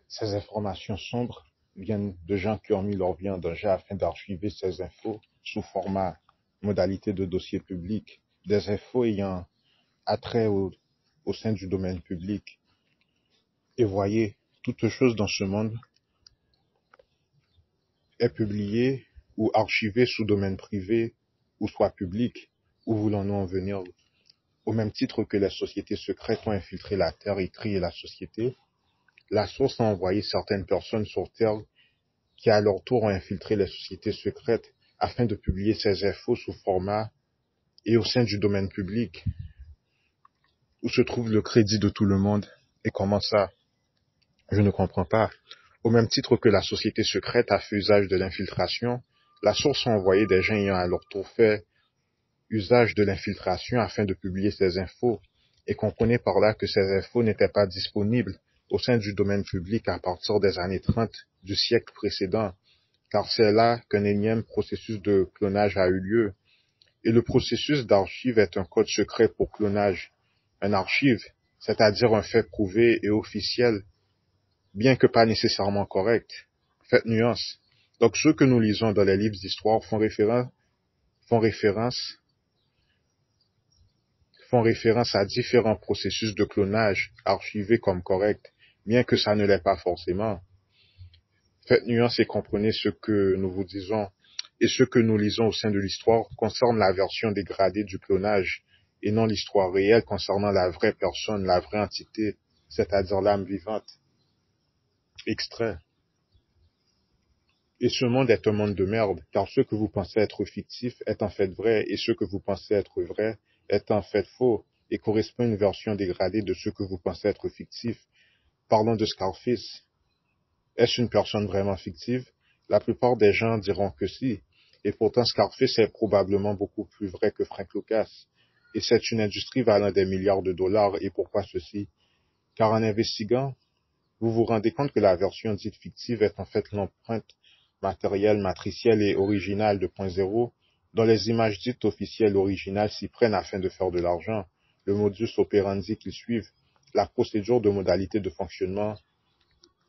Ces informations sombres viennent de gens qui ont mis leur vie en danger afin d'archiver ces infos sous format modalité de dossier public, des infos ayant attrait au sein du domaine public. Et voyez, toute chose dans ce monde est publiée ou archivée sous domaine privé ou soit public. Où voulons-nous en venir? Au même titre que les sociétés secrètes ont infiltré la Terre et trié la société, la source a envoyé certaines personnes sur Terre qui à leur tour ont infiltré les sociétés secrètes afin de publier ces infos sous format et au sein du domaine public, où se trouve le crédit de tout le monde. Et comment ça? Je ne comprends pas. Au même titre que la société secrète a fait usage de l'infiltration, la source a envoyé des gens ayant à leur tour fait usage de l'infiltration afin de publier ces infos, et comprenez par là que ces infos n'étaient pas disponibles au sein du domaine public à partir des années 30 du siècle précédent, car c'est là qu'un énième processus de clonage a eu lieu. Et le processus d'archive est un code secret pour clonage. Un archive, c'est-à-dire un fait prouvé et officiel, bien que pas nécessairement correct. Faites nuance. Donc ceux que nous lisons dans les livres d'histoire font référence à différents processus de clonage archivés comme corrects, bien que ça ne l'est pas forcément. Faites nuance et comprenez ce que nous vous disons. Et ce que nous lisons au sein de l'histoire concerne la version dégradée du clonage, et non l'histoire réelle concernant la vraie personne, la vraie entité, c'est-à-dire l'âme vivante. Extrait. Et ce monde est un monde de merde, car ce que vous pensez être fictif est en fait vrai, et ce que vous pensez être vrai est en fait faux, et correspond à une version dégradée de ce que vous pensez être fictif. Parlons de Scarface. Est-ce une personne vraiment fictive? La plupart des gens diront que si, et pourtant Scarface est probablement beaucoup plus vrai que Frank Lucas. Et c'est une industrie valant des milliards de dollars, et pourquoi ceci? Car en investiguant, vous vous rendez compte que la version dite fictive est en fait l'empreinte matérielle, matricielle et originale de Point Zéro, dont les images dites officielles originales s'y prennent afin de faire de l'argent, le modus operandi qu'ils suivent, la procédure de modalité de fonctionnement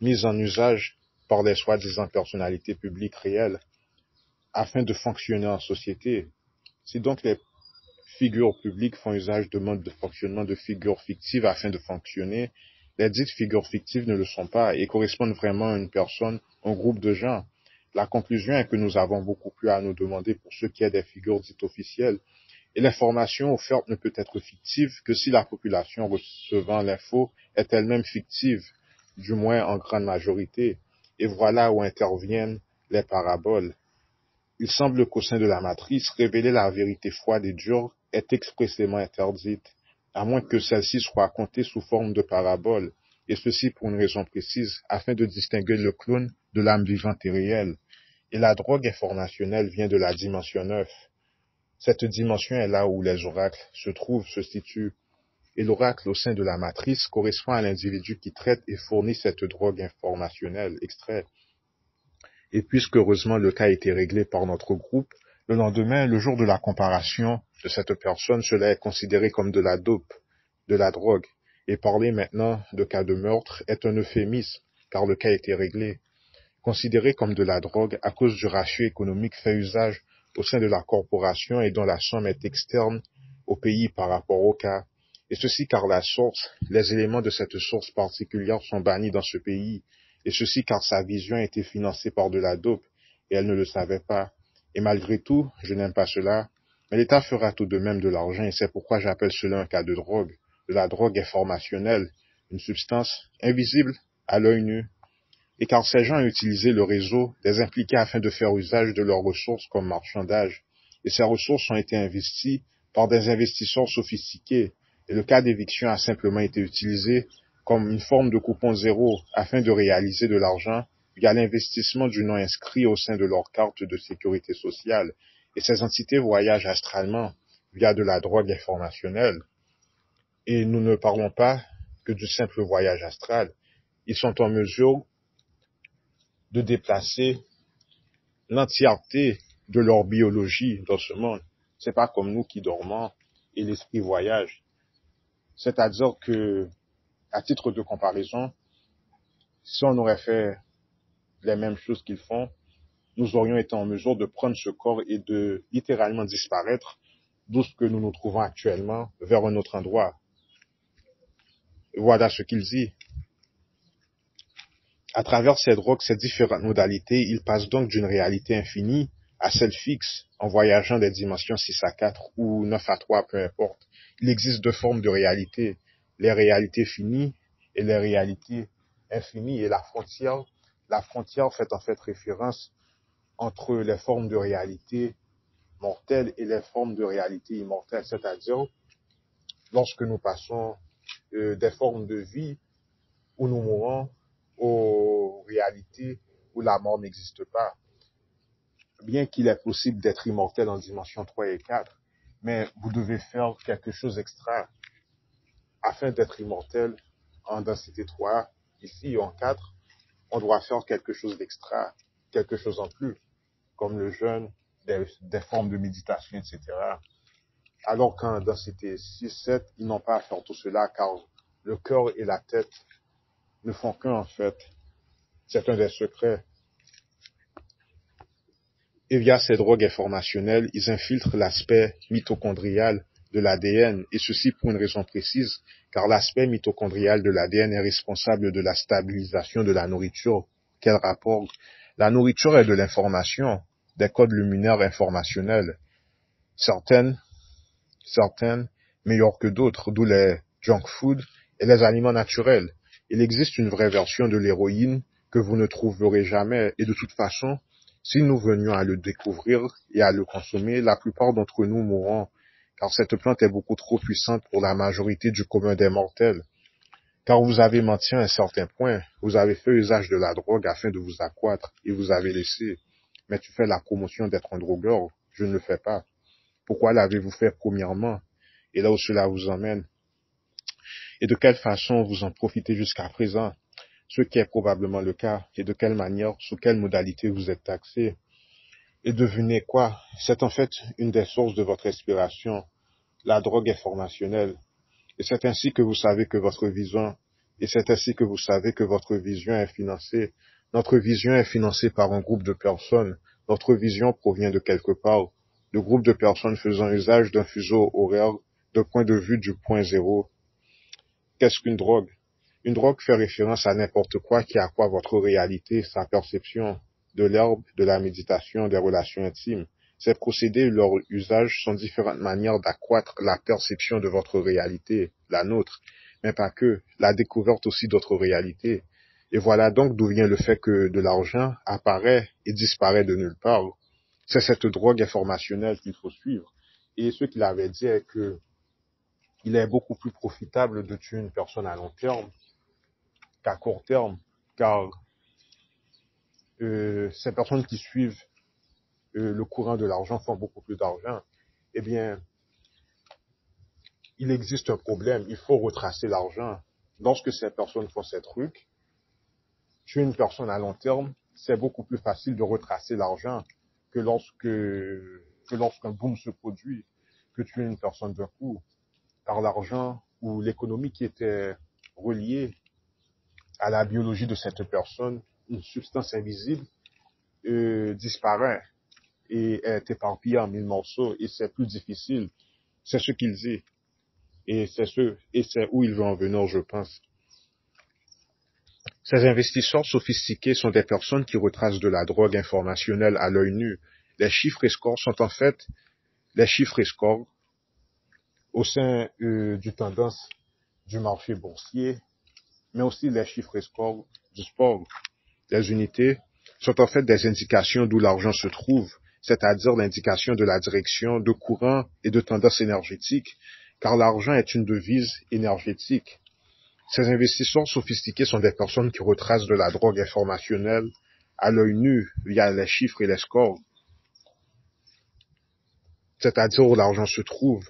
mise en usage par les soi-disant personnalités publiques réelles, afin de fonctionner en société. Si donc les figures publiques font usage de modes de fonctionnement de figures fictives afin de fonctionner, les dites figures fictives ne le sont pas et correspondent vraiment à une personne, un groupe de gens. La conclusion est que nous avons beaucoup plus à nous demander pour ce qui est des figures dites officielles, et l'information offerte ne peut être fictive que si la population recevant l'info est elle-même fictive, du moins en grande majorité, et voilà où interviennent les paraboles. Il semble qu'au sein de la matrice, révéler la vérité froide et dure est expressément interdite, à moins que celle-ci soit racontée sous forme de parabole, et ceci pour une raison précise, afin de distinguer le clown de l'âme vivante et réelle. Et la drogue informationnelle vient de la dimension 9. Cette dimension est là où les oracles se situent, et l'oracle au sein de la matrice correspond à l'individu qui traite et fournit cette drogue informationnelle. Extrait. Et puisque heureusement le cas a été réglé par notre groupe, le lendemain, le jour de la comparation de cette personne, cela est considéré comme de la dope, de la drogue. Et parler maintenant de cas de meurtre est un euphémisme, car le cas a été réglé. Considéré comme de la drogue à cause du ratio économique fait usage au sein de la corporation et dont la somme est externe au pays par rapport au cas. Et ceci car la source, les éléments de cette source particulière sont bannis dans ce pays. Et ceci car sa vision a été financée par de la dope, et elle ne le savait pas. Et malgré tout, je n'aime pas cela, mais l'État fera tout de même de l'argent, et c'est pourquoi j'appelle cela un cas de drogue. De la drogue informationnelle, une substance invisible à l'œil nu. Et car ces gens ont utilisé le réseau des impliqués afin de faire usage de leurs ressources comme marchandage, et ces ressources ont été investies par des investisseurs sophistiqués, et le cas d'éviction a simplement été utilisé comme une forme de coupon zéro afin de réaliser de l'argent via l'investissement du nom inscrit au sein de leur carte de sécurité sociale. Et ces entités voyagent astralement via de la drogue informationnelle. Et nous ne parlons pas que du simple voyage astral. Ils sont en mesure de déplacer l'entièreté de leur biologie dans ce monde. C'est pas comme nous qui dormons et l'esprit voyage. C'est-à-dire que, à titre de comparaison, Si on aurait fait les mêmes choses qu'ils font, nous aurions été en mesure de prendre ce corps et de littéralement disparaître d'où ce que nous nous trouvons actuellement vers un autre endroit. Voilà ce qu'il dit. À travers ces drogues, ces différentes modalités, il passe donc d'une réalité infinie à celle fixe, en voyageant des dimensions 6 à 4 ou 9 à 3, peu importe. Il existe deux formes de réalité, les réalités finies et les réalités infinies. Et la frontière fait en fait référence entre les formes de réalité mortelle et les formes de réalité immortelle, c'est-à-dire lorsque nous passons des formes de vie où nous mourons aux réalités où la mort n'existe pas. Bien qu'il est possible d'être immortel en dimension 3 et 4, mais vous devez faire quelque chose d'extra afin d'être immortel en densité 3, ici en 4, on doit faire quelque chose d'extra, quelque chose en plus, comme le jeûne, des formes de méditation, etc. Alors qu'en densité 6, 7, ils n'ont pas à faire tout cela car le cœur et la tête ne font qu'un en fait. C'est un des secrets. Et via ces drogues informationnelles, ils infiltrent l'aspect mitochondrial de l'ADN, et ceci pour une raison précise, car l'aspect mitochondrial de l'ADN est responsable de la stabilisation de la nourriture. Quel rapport? La nourriture est de l'information, des codes luminaires informationnels. Certaines meilleures que d'autres, d'où les junk food et les aliments naturels. Il existe une vraie version de l'héroïne que vous ne trouverez jamais, et de toute façon, si nous venions à le découvrir et à le consommer, la plupart d'entre nous mourront, car cette plante est beaucoup trop puissante pour la majorité du commun des mortels. Car vous avez menti à un certain point, vous avez fait usage de la drogue afin de vous accroître, et vous avez laissé. Mais tu fais la promotion d'être un drogueur, je ne le fais pas. Pourquoi l'avez-vous fait premièrement? Et là où cela vous emmène. Et de quelle façon vous en profitez jusqu'à présent? Ce qui est probablement le cas, et de quelle manière, sous quelle modalité vous êtes taxé. Et devinez quoi? C'est en fait une des sources de votre inspiration, la drogue informationnelle. Et c'est ainsi que vous savez que votre vision, est financée. Notre vision est financée par un groupe de personnes. Notre vision provient de quelque part. Le groupe de personnes faisant usage d'un fuseau horaire d'un point de vue du point zéro. Qu'est-ce qu'une drogue? Une drogue fait référence à n'importe quoi qui accroît votre réalité, sa perception, de l'herbe, de la méditation, des relations intimes. Ces procédés et leur usage sont différentes manières d'accroître la perception de votre réalité, la nôtre, mais pas que, la découverte aussi d'autres réalités. Et voilà donc d'où vient le fait que de l'argent apparaît et disparaît de nulle part. C'est cette drogue informationnelle qu'il faut suivre. Et ce qu'il avait dit est que il est beaucoup plus profitable de tuer une personne à long terme qu'à court terme, car ces personnes qui suivent le courant de l'argent font beaucoup plus d'argent. Eh bien, il existe un problème, il faut retracer l'argent. Lorsque ces personnes font ces trucs, tuer une personne à long terme, c'est beaucoup plus facile de retracer l'argent que lorsqu'un boom se produit, que tuer une personne d'un coup. Car l'argent ou l'économie qui était reliée à la biologie de cette personne, une substance invisible, disparaît et est éparpillée en mille morceaux et c'est plus difficile. C'est ce qu'il dit. Et c'est où il veut en venir, je pense. Ces investisseurs sophistiqués sont des personnes qui retracent de la drogue informationnelle à l'œil nu. Les chiffres et scores sont en fait les chiffres et scores au sein du tendance du marché boursier, mais aussi les chiffres et scores du sport. Les unités sont en fait des indications d'où l'argent se trouve, c'est-à-dire l'indication de la direction, de courant et de tendance énergétique, car l'argent est une devise énergétique. Ces investisseurs sophistiqués sont des personnes qui retracent de la drogue informationnelle à l'œil nu via les chiffres et les scores, c'est-à-dire où l'argent se trouve,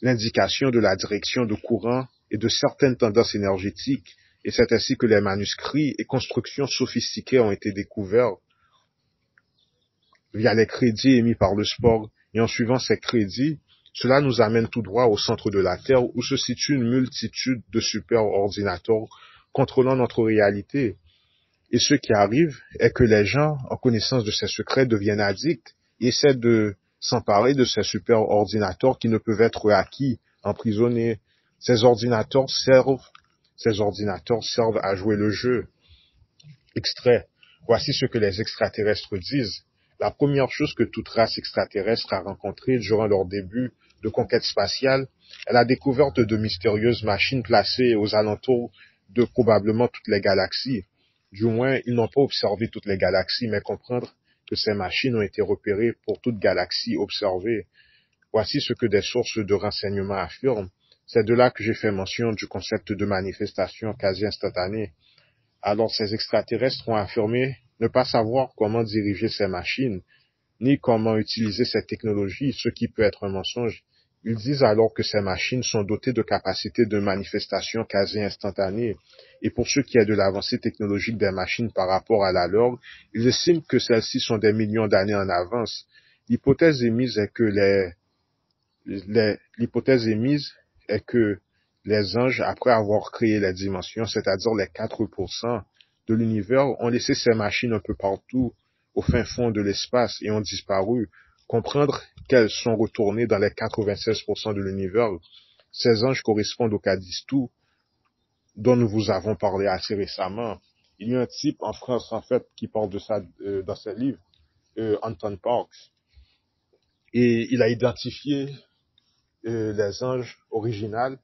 l'indication de la direction de courant et de certaines tendances énergétiques, et c'est ainsi que les manuscrits et constructions sophistiquées ont été découverts via les crédits émis par le sport, et en suivant ces crédits, cela nous amène tout droit au centre de la Terre où se situe une multitude de super ordinateurs contrôlant notre réalité. Et ce qui arrive est que les gens, en connaissance de ces secrets, deviennent addicts et essaient de s'emparer de ces super ordinateurs qui ne peuvent être acquis, emprisonnés. Ces ordinateurs servent à jouer le jeu. Extrait. Voici ce que les extraterrestres disent. La première chose que toute race extraterrestre a rencontrée durant leur début de conquête spatiale est la découverte de mystérieuses machines placées aux alentours de probablement toutes les galaxies. Du moins, ils n'ont pas observé toutes les galaxies, mais comprendre que ces machines ont été repérées pour toute galaxie observée. Voici ce que des sources de renseignement affirment. C'est de là que j'ai fait mention du concept de manifestation quasi instantanée. Alors ces extraterrestres ont affirmé ne pas savoir comment diriger ces machines, ni comment utiliser cette technologie, ce qui peut être un mensonge. Ils disent alors que ces machines sont dotées de capacités de manifestation quasi instantanée, et pour ce qui est de l'avancée technologique des machines par rapport à la leur, ils estiment que celles-ci sont des millions d'années en avance. L'hypothèse émise est que l'hypothèse émise est que les anges, après avoir créé les dimensions, c'est-à-dire les 4% de l'univers, ont laissé ces machines un peu partout, au fin fond de l'espace, et ont disparu. Comprendre qu'elles sont retournées dans les 96% de l'univers. Ces anges correspondent au Cadistou, dont nous vous avons parlé assez récemment. Il y a un type en France, en fait, qui parle de ça dans ses livres, Anton Parks. Et il a identifié les anges originaux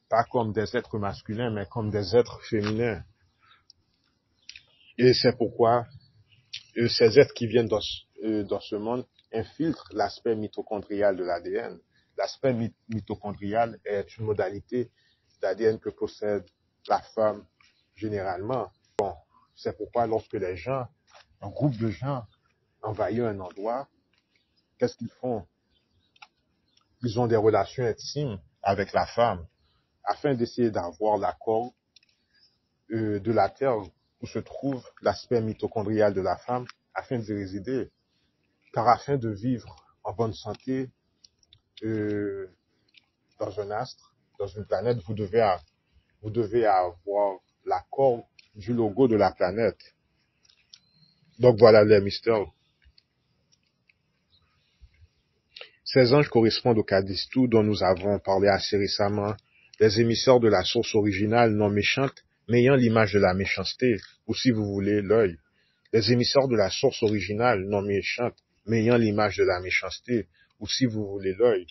pas comme des êtres masculins, mais comme des êtres féminins. Et c'est pourquoi ces êtres qui viennent dans ce monde infiltrent l'aspect mitochondrial de l'ADN. L'aspect mitochondrial est une modalité d'ADN que possède la femme généralement. Bon, c'est pourquoi lorsque les gens, un groupe de gens, envahissent un endroit, qu'est-ce qu'ils font? Ils ont des relations intimes avec la femme, afin d'essayer d'avoir l'accord de la Terre où se trouve l'aspect mitochondrial de la femme, afin d'y résider. Car afin de vivre en bonne santé dans un astre, dans une planète, vous devez avoir l'accord du logo de la planète. Donc voilà les mystères. Ces anges correspondent au Cadistou dont nous avons parlé assez récemment, les émissaires de la source originale non méchante, mais ayant l'image de la méchanceté, ou si vous voulez, l'œil. Les émissaires de la source originale non méchante, mais ayant l'image de la méchanceté, ou si vous voulez, l'œil.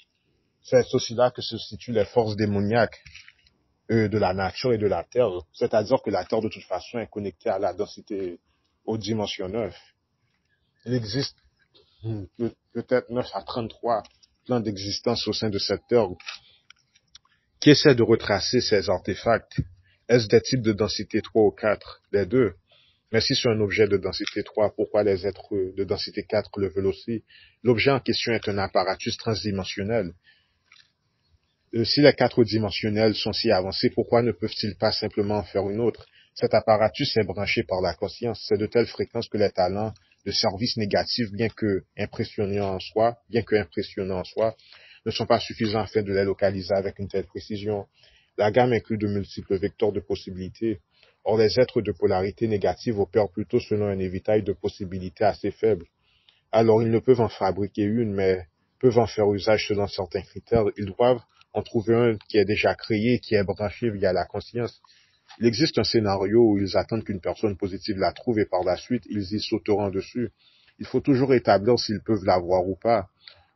C'est aussi là que se situent les forces démoniaques de la nature et de la Terre. C'est-à-dire que la Terre, de toute façon, est connectée à la densité, aux dimensions 9. Il existe peut-être 9 à 33 plans d'existence au sein de cette Terre qui essaient de retracer ces artefacts. Est-ce des types de densité 3 ou 4? Les deux. Mais si c'est un objet de densité 3, pourquoi les êtres de densité 4 le veulent aussi? L'objet en question est un apparatus transdimensionnel. Si les 4 dimensionnels sont si avancés, pourquoi ne peuvent-ils pas simplement en faire une autre? Cet apparatus est branché par la conscience. C'est de telle fréquence que les talents de service négatifs, bien que impressionnants en soi, ne sont pas suffisants afin de les localiser avec une telle précision. La gamme inclut de multiples vecteurs de possibilités. Or, les êtres de polarité négative opèrent plutôt selon un éventail de possibilités assez faibles. Alors, ils ne peuvent en fabriquer une, mais peuvent en faire usage selon certains critères. Ils doivent en trouver un qui est déjà créé, qui est branché via la conscience. Il existe un scénario où ils attendent qu'une personne positive la trouve et par la suite, ils y sauteront dessus. Il faut toujours établir s'ils peuvent l'avoir ou pas.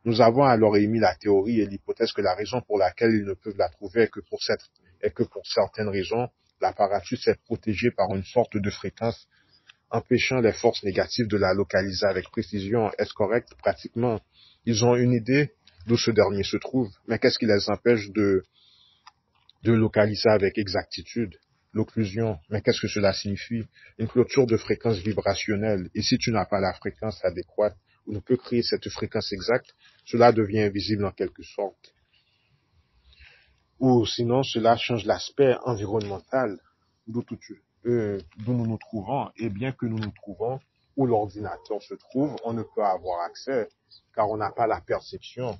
Nous avons alors émis la théorie et l'hypothèse que la raison pour laquelle ils ne peuvent la trouver est que pour certaines raisons, l'apparatus est protégé par une sorte de fréquence empêchant les forces négatives de la localiser avec précision. Est-ce correct? Pratiquement. Ils ont une idée d'où ce dernier se trouve, mais qu'est-ce qui les empêche de localiser avec exactitude? L'occlusion, mais qu'est-ce que cela signifie? Une clôture de fréquence vibrationnelle. Et si tu n'as pas la fréquence adéquate, ou ne peux créer cette fréquence exacte, cela devient invisible en quelque sorte. Ou sinon, cela change l'aspect environnemental d'où nous nous trouvons. Et bien que nous nous trouvons où l'ordinateur se trouve, on ne peut avoir accès, car on n'a pas la perception.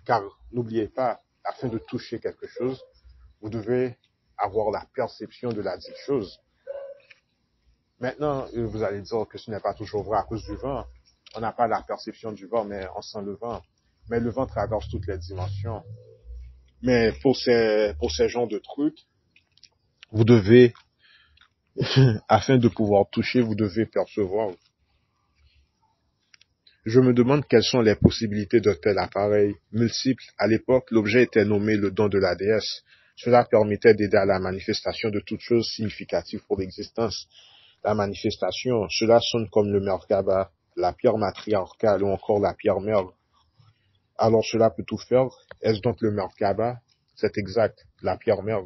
Car n'oubliez pas, afin de toucher quelque chose, vous devez avoir la perception de la dite chose. Maintenant, vous allez dire que ce n'est pas toujours vrai à cause du vent. On n'a pas la perception du vent, mais on sent le vent. Mais le vent traverse toutes les dimensions. Mais pour ces genres de trucs, vous devez, afin de pouvoir toucher, vous devez percevoir. Je me demande quelles sont les possibilités de tel appareil. Multiples. À l'époque, l'objet était nommé le don de la déesse. Cela permettait d'aider à la manifestation de toutes choses significatives pour l'existence. La manifestation, cela sonne comme le Merkaba, la pierre matriarcale ou encore la pierre mère. Alors cela peut tout faire. Est-ce donc le Merkaba? C'est exact, la pierre mère.